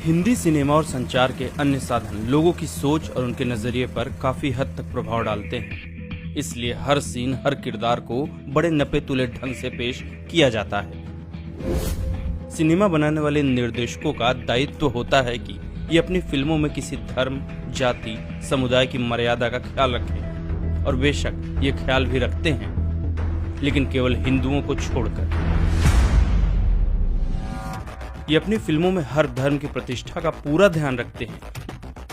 Hindi cinema और संचार के अन्य साधन लोगों की सोच और उनके नजरिए पर काफी हद तक प्रभाव डालते हैं। इसलिए हर सीन, हर किरदार को बड़े नपे तुले ढंग से पेश किया जाता है। सिनेमा बनाने वाले निर्देशकों का दायित्व होता है कि ये अपनी फिल्मों में किसी धर्म, जाति, समुदाय की मर्यादा का ख्याल रखें, और बेशक ये ख्याल भी रखते हैं, लेकिन केवल हिंदुओं को छोड़कर। ये अपनी फिल्मों में हर धर्म की प्रतिष्ठा का पूरा ध्यान रखते हैं,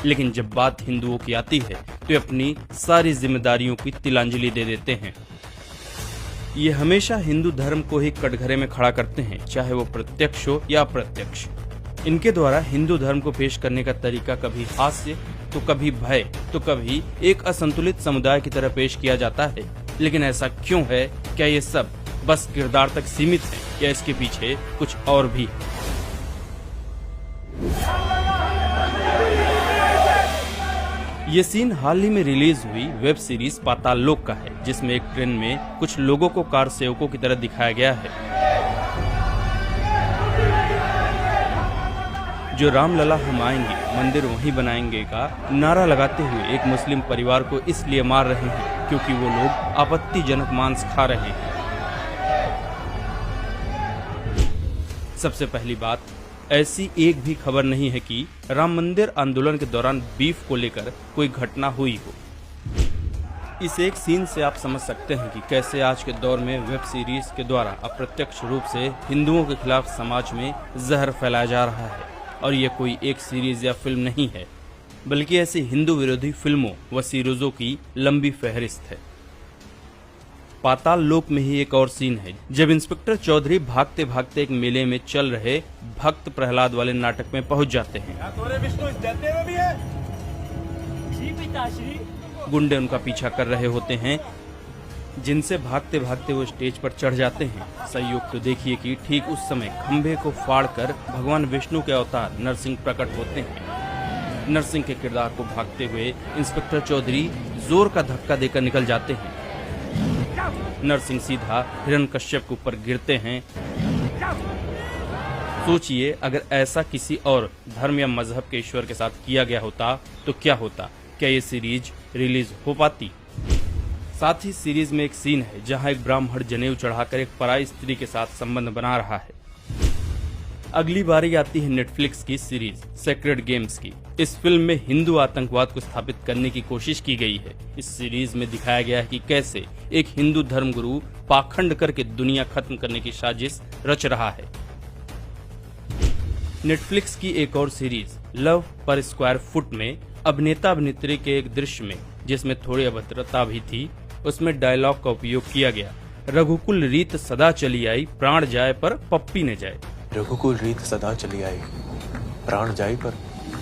लेकिन जब बात हिंदुओं की आती है तो ये अपनी सारी जिम्मेदारियों की तिलांजलि दे देते हैं। ये हमेशा हिंदू धर्म को ही कटघरे में खड़ा करते हैं, चाहे वो प्रत्यक्ष हो या अप्रत्यक्ष। इनके द्वारा हिंदू धर्म को पेश करने का तरीका कभी हास्य, तो कभी भय, तो कभी एक असंतुलित समुदाय की तरह पेश किया जाता है। लेकिन ऐसा क्यों है? क्या ये सब बस किरदार तक सीमित है या इसके पीछे कुछ और भी है? ये सीन हाल ही में रिलीज हुई वेब सीरीज पाताल लोक का है, जिसमें एक ट्रेन में कुछ लोगों को कार सेवकों की तरह दिखाया गया है, जो रामलला हम आएंगे, मंदिर वहीं बनाएंगे का नारा लगाते हुए एक मुस्लिम परिवार को इसलिए मार रहे हैं क्योंकि वो लोग आपत्तिजनक मांस खा रहे हैं। सबसे पहली बात, ऐसी एक भी खबर नहीं है कि राम मंदिर आंदोलन के दौरान बीफ को लेकर कोई घटना हुई हो। इस एक सीन से आप समझ सकते हैं कि कैसे आज के दौर में वेब सीरीज के द्वारा अप्रत्यक्ष रूप से हिंदुओं के खिलाफ समाज में जहर फैलाया जा रहा है। और ये कोई एक सीरीज या फिल्म नहीं है, बल्कि ऐसी हिंदू विरोधी फिल्मों व सीरीजों की लंबी फहरिस्त है। पाताल लोक में ही एक और सीन है, जब इंस्पेक्टर चौधरी भागते भागते एक मेले में चल रहे भक्त प्रहलाद वाले नाटक में पहुंच जाते हैं। गुंडे उनका पीछा कर रहे होते हैं, जिनसे भागते भागते वो स्टेज पर चढ़ जाते हैं। संयोग तो देखिए कि ठीक उस समय खंभे को फाड़कर भगवान विष्णु के अवतार नरसिंह प्रकट होते हैं। नरसिंह के किरदार को भागते हुए इंस्पेक्टर चौधरी जोर का धक्का देकर निकल जाते हैं। नरसिंह सीधा हिरण्यकश्यप के ऊपर गिरते हैं। सोचिए, अगर ऐसा किसी और धर्म या मजहब के ईश्वर के साथ किया गया होता तो क्या होता? क्या ये सीरीज रिलीज हो पाती? साथ ही सीरीज में एक सीन है जहां एक ब्राह्मण जनेऊ चढ़ाकर एक पराई स्त्री के साथ संबंध बना रहा है। अगली बारी आती है नेटफ्लिक्स की सीरीज सेक्रेड गेम्स की। इस फिल्म में हिंदू आतंकवाद को स्थापित करने की कोशिश की गई है। इस सीरीज में दिखाया गया है कि कैसे एक हिंदू धर्मगुरु पाखंड करके दुनिया खत्म करने की साजिश रच रहा है। नेटफ्लिक्स की एक और सीरीज लव पर स्क्वायर फुट में अभिनेता अभिनेत्री के एक दृश्य में, जिसमें थोड़ी अभद्रता भी थी, उसमें डायलॉग का उपयोग किया गया। रघुकुल रीत सदा चली आई, प्राण जाए पर पप्पी न जाए। रघुकुल रीत सदा चली आई, प्राण जाए पर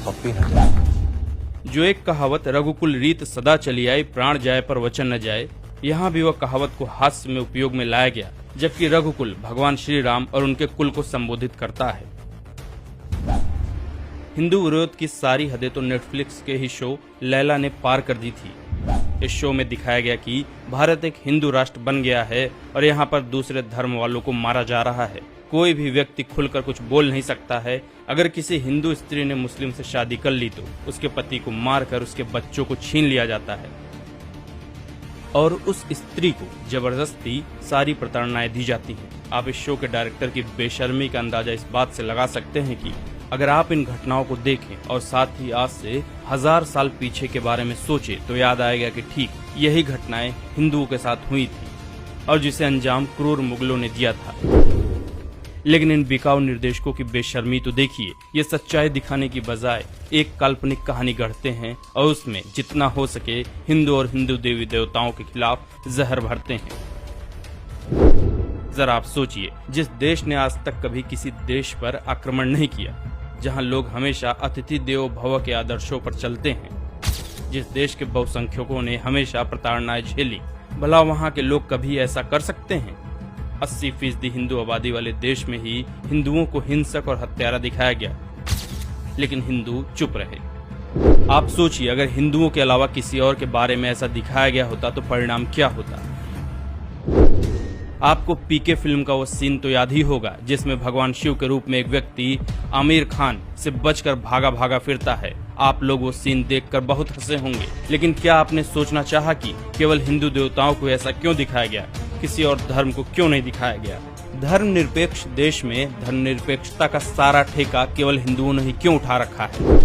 पप्पी न जाए। जो एक कहावत रघुकुल रीत सदा चली आई, प्राण जाए पर वचन न जाए, यहाँ भी वह कहावत को हास्य में उपयोग में लाया गया, जबकि रघुकुल भगवान श्री राम और उनके कुल को संबोधित करता है। हिंदू विरोध की सारी हदें तो नेटफ्लिक्स के ही शो लैला ने पार कर दी थी। इस शो में दिखाया गया कि भारत एक हिंदू राष्ट्र बन गया है और यहाँ पर दूसरे धर्म वालों को मारा जा रहा है। कोई भी व्यक्ति खुलकर कुछ बोल नहीं सकता है। अगर किसी हिंदू स्त्री ने मुस्लिम से शादी कर ली तो उसके पति को मारकर उसके बच्चों को छीन लिया जाता है और उस स्त्री को जबरदस्ती सारी प्रताड़नाएं दी जाती हैं। आप इस शो के डायरेक्टर की बेशर्मी का अंदाजा इस बात से लगा सकते हैं कि अगर आप इन घटनाओं को देखें और साथ ही आज से 1000 साल पीछे के बारे में सोचें तो याद आएगा कि ठीक यही घटनाएं हिंदुओं के साथ हुई थी और जिसे अंजाम क्रूर मुगलों ने दिया था। लेकिन इन बिकाऊ निर्देशकों की बेशर्मी तो देखिए, ये सच्चाई दिखाने की बजाय एक काल्पनिक कहानी गढ़ते हैं और उसमें जितना हो सके हिंदू और हिंदू देवी देवताओं के खिलाफ जहर भरते हैं। जरा आप सोचिए, जिस देश ने आज तक कभी किसी देश पर आक्रमण नहीं किया, जहां लोग हमेशा अतिथि देवो भव के आदर्शों पर चलते हैं, जिस देश के बहुसंख्यकों ने हमेशा प्रताड़नाएं झेली, भला वहां के लोग कभी ऐसा कर सकते हैं? 80% हिंदू आबादी वाले देश में ही हिंदुओं को हिंसक और हत्यारा दिखाया गया, लेकिन हिंदू चुप रहे। आप सोचिए, अगर हिंदुओं के अलावा किसी और के बारे में ऐसा दिखाया गया होता तो परिणाम क्या होता? आपको पीके फिल्म का वो सीन तो याद ही होगा जिसमें भगवान शिव के रूप में एक व्यक्ति आमिर खान से बचकर भागा भागा फिरता है। आप लोग वो सीन देखकर बहुत हंसे होंगे, लेकिन क्या आपने सोचना चाहा कि केवल हिंदू देवताओं को ऐसा क्यों दिखाया गया, किसी और धर्म को क्यों नहीं दिखाया गया? धर्मनिरपेक्ष देश में धर्मनिरपेक्षता का सारा ठेका केवल हिंदुओं ने ही क्यों उठा रखा है?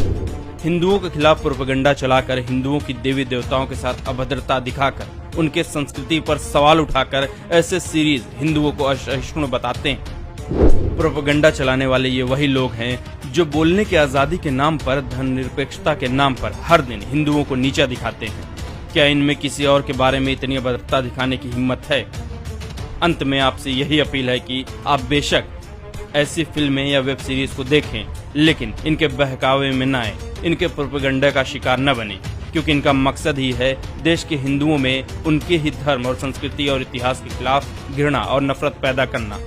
हिंदुओं के खिलाफ प्रोपेगेंडा चलाकर, हिंदुओं की देवी देवताओं के साथ अभद्रता दिखाकर, उनके संस्कृति पर सवाल उठाकर ऐसे सीरीज हिंदुओं को असहिष्णु बताते हैं। प्रोपेगेंडा चलाने वाले ये वही लोग हैं जो बोलने की आजादी के नाम पर, धर्मनिरपेक्षता के नाम पर हर दिन हिंदुओं को नीचा दिखाते हैं। क्या इनमें किसी और के बारे में इतनी अभद्रता दिखाने की हिम्मत है? अंत में आपसे यही अपील है कि आप बेशक ऐसी फिल्में या वेब सीरीज को देखें, लेकिन इनके बहकावे में न आए, इनके प्रोपेगेंडा का शिकार न बने, क्योंकि इनका मकसद ही है देश के हिंदुओं में उनके ही धर्म और संस्कृति और इतिहास के खिलाफ घृणा और नफरत पैदा करना।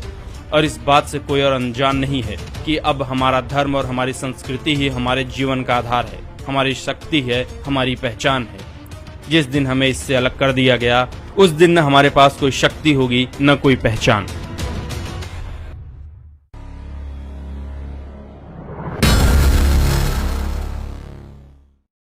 और इस बात से कोई और अनजान नहीं है कि अब हमारा धर्म और हमारी संस्कृति ही हमारे जीवन का आधार है, हमारी शक्ति है, हमारी पहचान है। जिस दिन हमें इससे अलग कर दिया गया, उस दिन न हमारे पास कोई शक्ति होगी, न कोई पहचान।